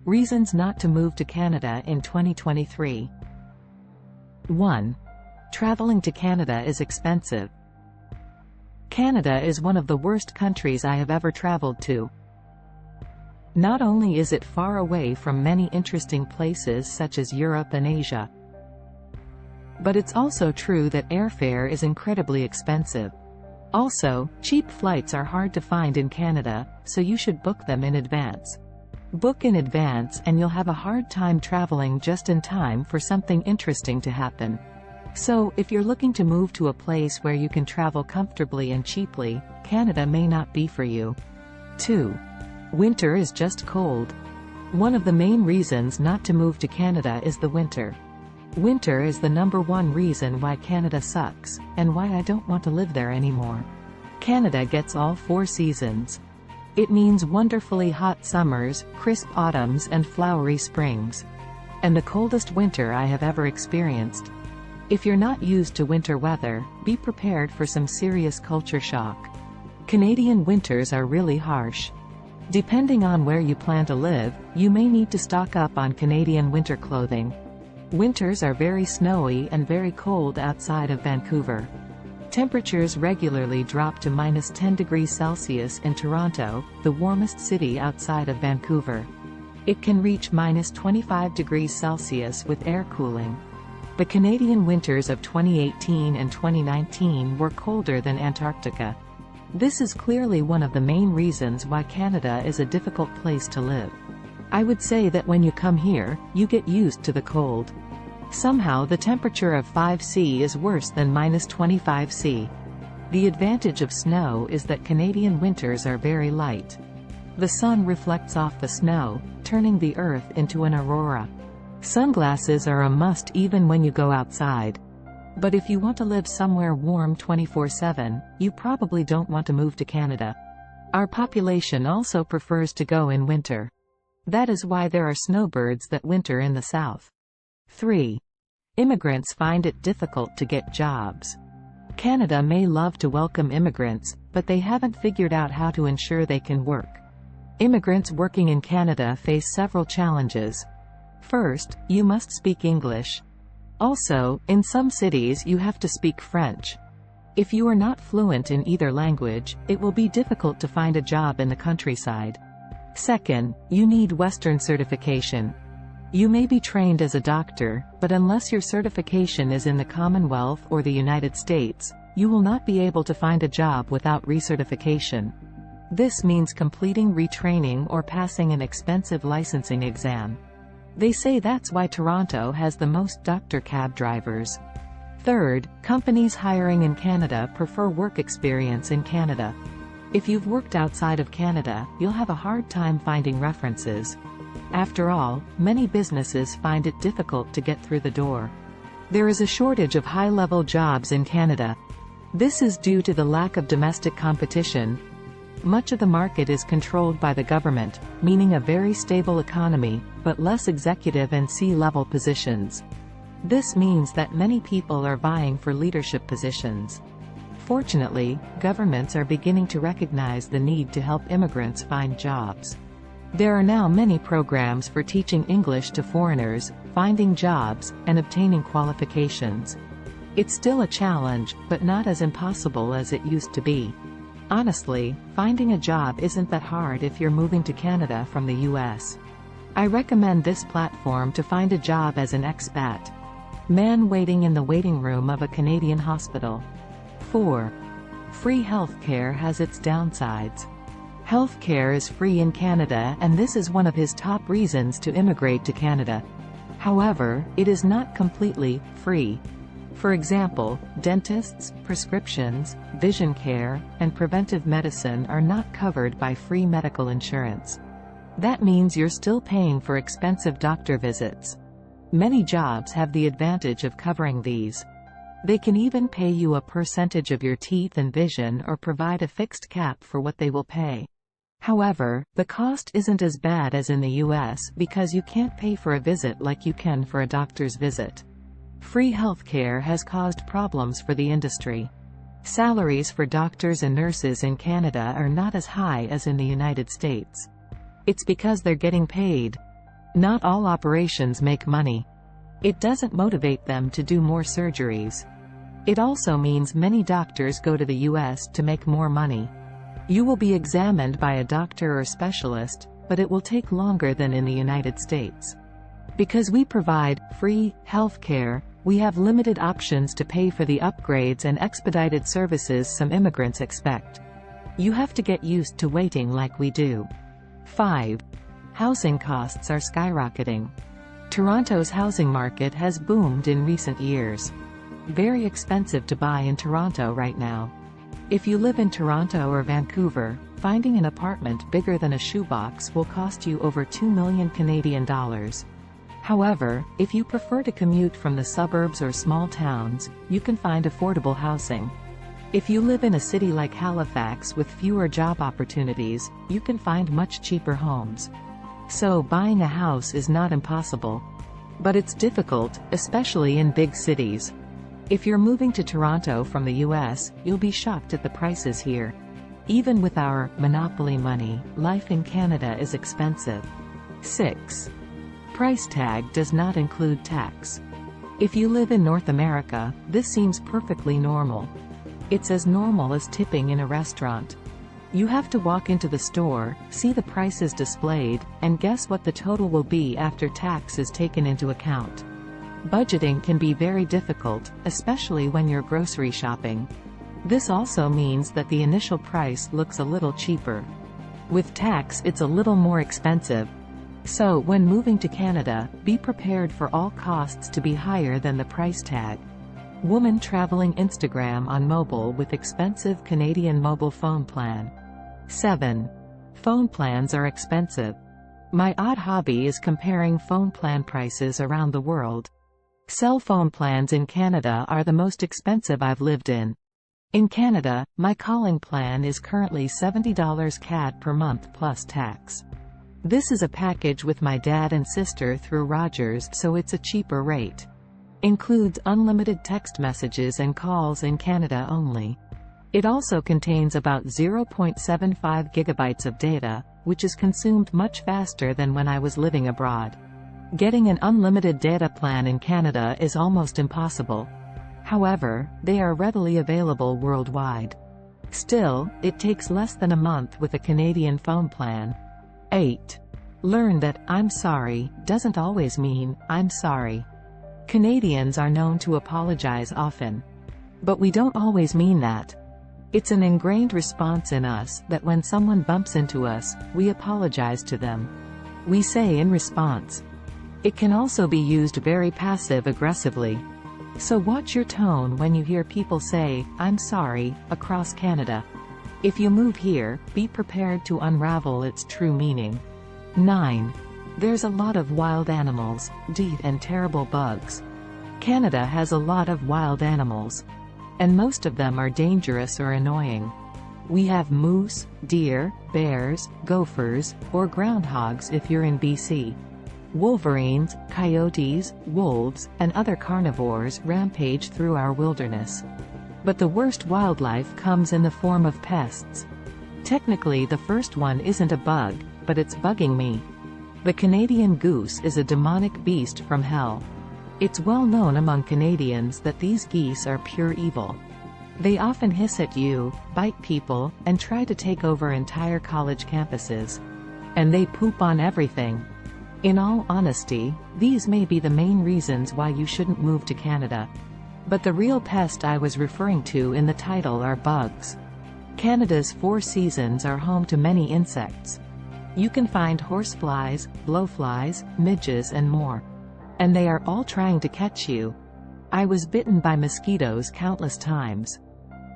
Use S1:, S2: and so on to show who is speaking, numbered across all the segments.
S1: Reasons not to move to Canada in 2023. 1. Traveling to Canada is expensive. Canada is one of the worst countries I have ever traveled to. Not only is it far away from many interesting places such as Europe and Asia, but it's also true that airfare is incredibly expensive. Also, cheap flights are hard to find in Canada, so you should book them in advance. Book in advance and you'll have a hard time traveling just in time for something interesting to happen. So, if you're looking to move to a place where you can travel comfortably and cheaply, Canada may not be for you. 2. Winter is just cold. One of the main reasons not to move to Canada is the winter. Winter is the #1 reason why Canada sucks, and why I don't want to live there anymore. Canada gets all 4 seasons. It means wonderfully hot summers, crisp autumns and flowery springs. And the coldest winter I have ever experienced. If you're not used to winter weather, be prepared for some serious culture shock. Canadian winters are really harsh. Depending on where you plan to live, you may need to stock up on Canadian winter clothing. Winters are very snowy and very cold outside of Vancouver. Temperatures regularly drop to -10 degrees Celsius in Toronto, the warmest city outside of Vancouver. It can reach -25 degrees Celsius with air cooling. The Canadian winters of 2018 and 2019 were colder than Antarctica. This is clearly one of the main reasons why Canada is a difficult place to live. I would say that when you come here, you get used to the cold. Somehow the temperature of 5°C is worse than -25°C. The advantage of snow is that Canadian winters are very light. The sun reflects off the snow, turning the earth into an aurora. Sunglasses are a must even when you go outside. But if you want to live somewhere warm 24/7, you probably don't want to move to Canada. Our population also prefers to go in winter. That is why there are snowbirds that winter in the south. 3. Immigrants find it difficult to get jobs. Canada may love to welcome immigrants, but they haven't figured out how to ensure they can work. Immigrants working in Canada face several challenges. First, you must speak English. Also, in some cities you have to speak French. If you are not fluent in either language, it will be difficult to find a job in the countryside. Second, you need Western certification. You may be trained as a doctor, but unless your certification is in the Commonwealth or the United States, you will not be able to find a job without recertification. This means completing retraining or passing an expensive licensing exam. They say that's why Toronto has the most doctor cab drivers. Third, companies hiring in Canada prefer work experience in Canada. If you've worked outside of Canada, you'll have a hard time finding references. After all, many businesses find it difficult to get through the door. There is a shortage of high-level jobs in Canada. This is due to the lack of domestic competition. Much of the market is controlled by the government, meaning a very stable economy, but less executive and C-level positions. This means that many people are vying for leadership positions. Fortunately, governments are beginning to recognize the need to help immigrants find jobs. There are now many programs for teaching English to foreigners, finding jobs, and obtaining qualifications. It's still a challenge, but not as impossible as it used to be. Honestly, finding a job isn't that hard if you're moving to Canada from the US. I recommend this platform to find a job as an expat. Man waiting in the waiting room of a Canadian hospital. 4. Free healthcare has its downsides. Healthcare is free in Canada, and this is one of his top reasons to immigrate to Canada. However, it is not completely free. For example, dentists, prescriptions, vision care, and preventive medicine are not covered by free medical insurance. That means you're still paying for expensive doctor visits. Many jobs have the advantage of covering these. They can even pay you a percentage of your teeth and vision or provide a fixed cap for what they will pay. However, the cost isn't as bad as in the US because you can't pay for a visit like you can for a doctor's visit. Free healthcare has caused problems for the industry. Salaries for doctors and nurses in Canada are not as high as in the United States. It's because they're getting paid. Not all operations make money. It doesn't motivate them to do more surgeries. It also means many doctors go to the US to make more money. You will be examined by a doctor or specialist, but it will take longer than in the United States. Because we provide free health care, we have limited options to pay for the upgrades and expedited services some immigrants expect. You have to get used to waiting like we do. 5. Housing costs are skyrocketing. Toronto's housing market has boomed in recent years. Very expensive to buy in Toronto right now. If you live in Toronto or Vancouver, finding an apartment bigger than a shoebox will cost you over $2 million Canadian dollars. However, if you prefer to commute from the suburbs or small towns, you can find affordable housing. If you live in a city like Halifax with fewer job opportunities, you can find much cheaper homes. So buying a house is not impossible. But it's difficult, especially in big cities. If you're moving to Toronto from the US, you'll be shocked at the prices here. Even with our monopoly money, life in Canada is expensive. 6. Price tag does not include tax. If you live in North America, this seems perfectly normal. It's as normal as tipping in a restaurant. You have to walk into the store, see the prices displayed, and guess what the total will be after tax is taken into account. Budgeting can be very difficult, especially when you're grocery shopping. This also means that the initial price looks a little cheaper. With tax, it's a little more expensive. So when moving to Canada, be prepared for all costs to be higher than the price tag. Woman traveling Instagram on mobile with expensive Canadian mobile phone plan. 7. Phone plans are expensive. My odd hobby is comparing phone plan prices around the world. Cell phone plans in Canada are the most expensive I've lived in. In Canada, my calling plan is currently $70 CAD per month plus tax. This is a package with my dad and sister through Rogers, so it's a cheaper rate. Includes unlimited text messages and calls in Canada only. It also contains about 0.75 gigabytes of data, which is consumed much faster than when I was living abroad. Getting an unlimited data plan in Canada is almost impossible. However, they are readily available worldwide. Still, it takes less than a month with a Canadian phone plan. 8. Learn that "I'm sorry" doesn't always mean "I'm sorry." Canadians are known to apologize often. But we don't always mean that. It's an ingrained response in us that when someone bumps into us, we apologize to them. We say in response. It can also be used very passive-aggressively. So watch your tone when you hear people say, "I'm sorry," across Canada. If you move here, be prepared to unravel its true meaning. 9. There's a lot of wild animals, and terrible bugs. Canada has a lot of wild animals. And most of them are dangerous or annoying. We have moose, deer, bears, gophers, or groundhogs if you're in BC. Wolverines, coyotes, wolves, and other carnivores rampage through our wilderness. But the worst wildlife comes in the form of pests. Technically, the first one isn't a bug, but it's bugging me. The Canadian goose is a demonic beast from hell. It's well known among Canadians that these geese are pure evil. They often hiss at you, bite people, and try to take over entire college campuses. And they poop on everything. In all honesty, these may be the main reasons why you shouldn't move to Canada. But the real pest I was referring to in the title are bugs. Canada's 4 seasons are home to many insects. You can find horseflies, blowflies, midges and more. And they are all trying to catch you. I was bitten by mosquitoes countless times.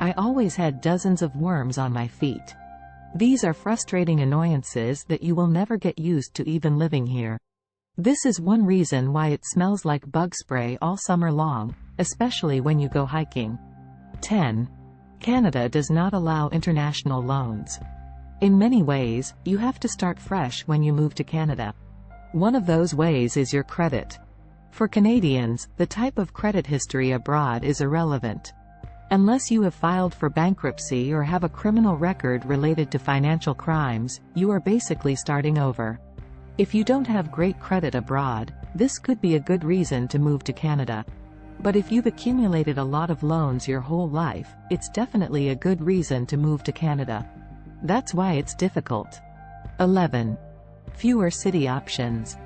S1: I always had dozens of worms on my feet. These are frustrating annoyances that you will never get used to even living here. This is one reason why it smells like bug spray all summer long, especially when you go hiking. 10. Canada does not allow international loans. In many ways, you have to start fresh when you move to Canada. One of those ways is your credit. For Canadians, the type of credit history abroad is irrelevant. Unless you have filed for bankruptcy or have a criminal record related to financial crimes, you are basically starting over. If you don't have great credit abroad, this could be a good reason to move to Canada. But if you've accumulated a lot of loans your whole life, it's definitely a good reason to move to Canada. That's why it's difficult. 11. Fewer city options.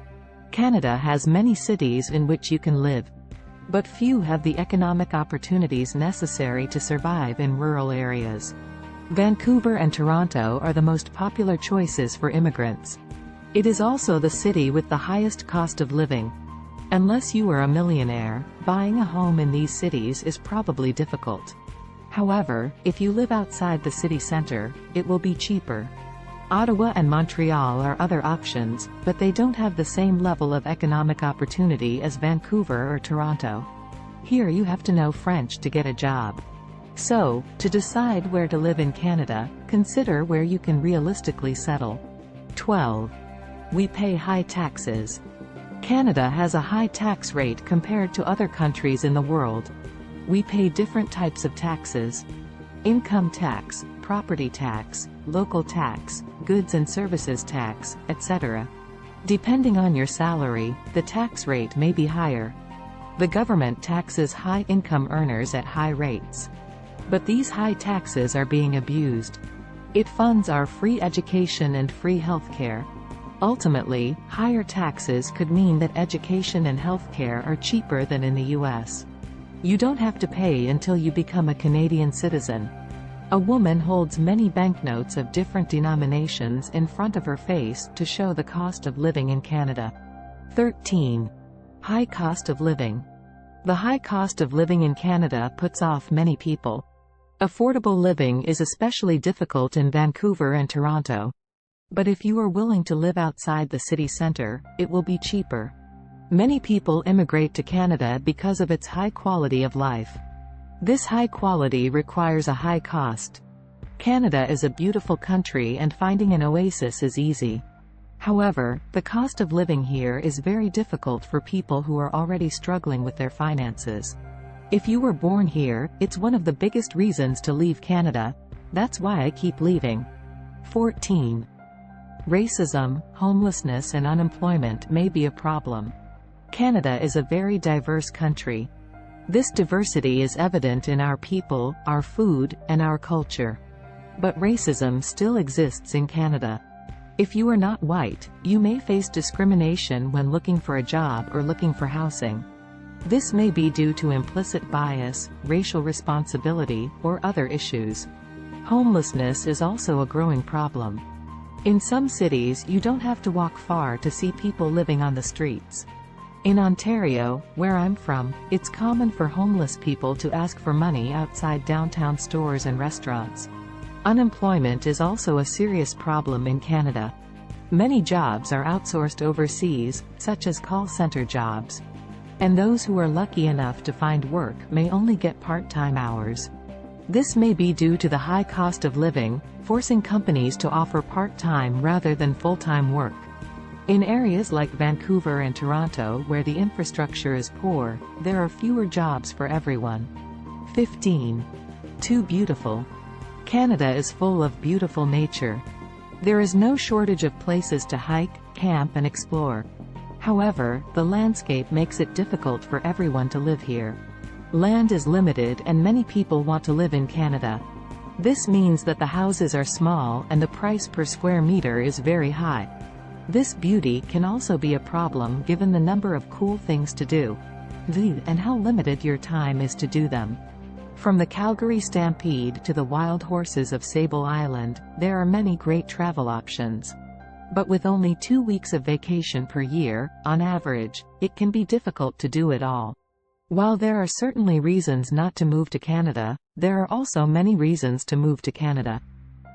S1: Canada has many cities in which you can live. But few have the economic opportunities necessary to survive in rural areas. Vancouver and Toronto are the most popular choices for immigrants. It is also the city with the highest cost of living. Unless you are a millionaire, buying a home in these cities is probably difficult. However, if you live outside the city center, it will be cheaper. Ottawa and Montreal are other options, but they don't have the same level of economic opportunity as Vancouver or Toronto. Here you have to know French to get a job. So, to decide where to live in Canada, consider where you can realistically settle. 12. We pay high taxes. Canada has a high tax rate compared to other countries in the world. We pay different types of taxes: income tax, property tax, local tax, goods and services tax, etc. Depending on your salary, the tax rate may be higher. The government taxes high-income earners at high rates. But these high taxes are being abused. It funds our free education and free healthcare. Ultimately, higher taxes could mean that education and healthcare are cheaper than in the US. You don't have to pay until you become a Canadian citizen. A woman holds many banknotes of different denominations in front of her face to show the cost of living in Canada. 13. High cost of living. The high cost of living in Canada puts off many people. Affordable living is especially difficult in Vancouver and Toronto. But if you are willing to live outside the city center, it will be cheaper. Many people immigrate to Canada because of its high quality of life. This high quality requires a high cost. Canada is a beautiful country and finding an oasis is easy. However, the cost of living here is very difficult for people who are already struggling with their finances. If you were born here, it's one of the biggest reasons to leave Canada. That's why I keep leaving. 14. Racism, homelessness and unemployment may be a problem. Canada is a very diverse country. This diversity is evident in our people, our food, and our culture. But racism still exists in Canada. If you are not white, you may face discrimination when looking for a job or looking for housing. This may be due to implicit bias, racial responsibility, or other issues. Homelessness is also a growing problem. In some cities, you don't have to walk far to see people living on the streets. In Ontario, where I'm from, it's common for homeless people to ask for money outside downtown stores and restaurants. Unemployment is also a serious problem in Canada. Many jobs are outsourced overseas, such as call center jobs. And those who are lucky enough to find work may only get part-time hours. This may be due to the high cost of living, forcing companies to offer part-time rather than full-time work. In areas like Vancouver and Toronto where the infrastructure is poor, there are fewer jobs for everyone. 15. Too beautiful. Canada is full of beautiful nature. There is no shortage of places to hike, camp and explore. However, the landscape makes it difficult for everyone to live here. Land is limited and many people want to live in Canada. This means that the houses are small and the price per square meter is very high. This beauty can also be a problem given the number of cool things to do, and how limited your time is to do them. From the Calgary Stampede to the wild horses of Sable Island, there are many great travel options. But with only 2 weeks of vacation per year, on average, it can be difficult to do it all. While there are certainly reasons not to move to Canada, there are also many reasons to move to Canada.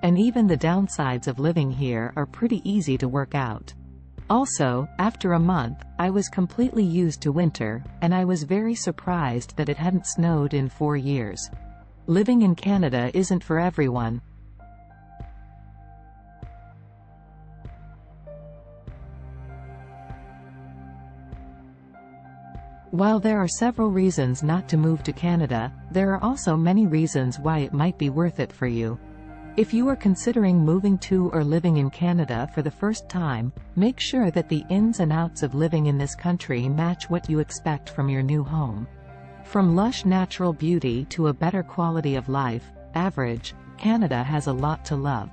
S1: And even the downsides of living here are pretty easy to work out. Also, after a month, I was completely used to winter, and I was very surprised that it hadn't snowed in 4 years. Living in Canada isn't for everyone. While there are several reasons not to move to Canada, there are also many reasons why it might be worth it for you. If you are considering moving to or living in Canada for the first time, make sure that the ins and outs of living in this country match what you expect from your new home. From lush natural beauty to a better quality of life, Canada has a lot to love.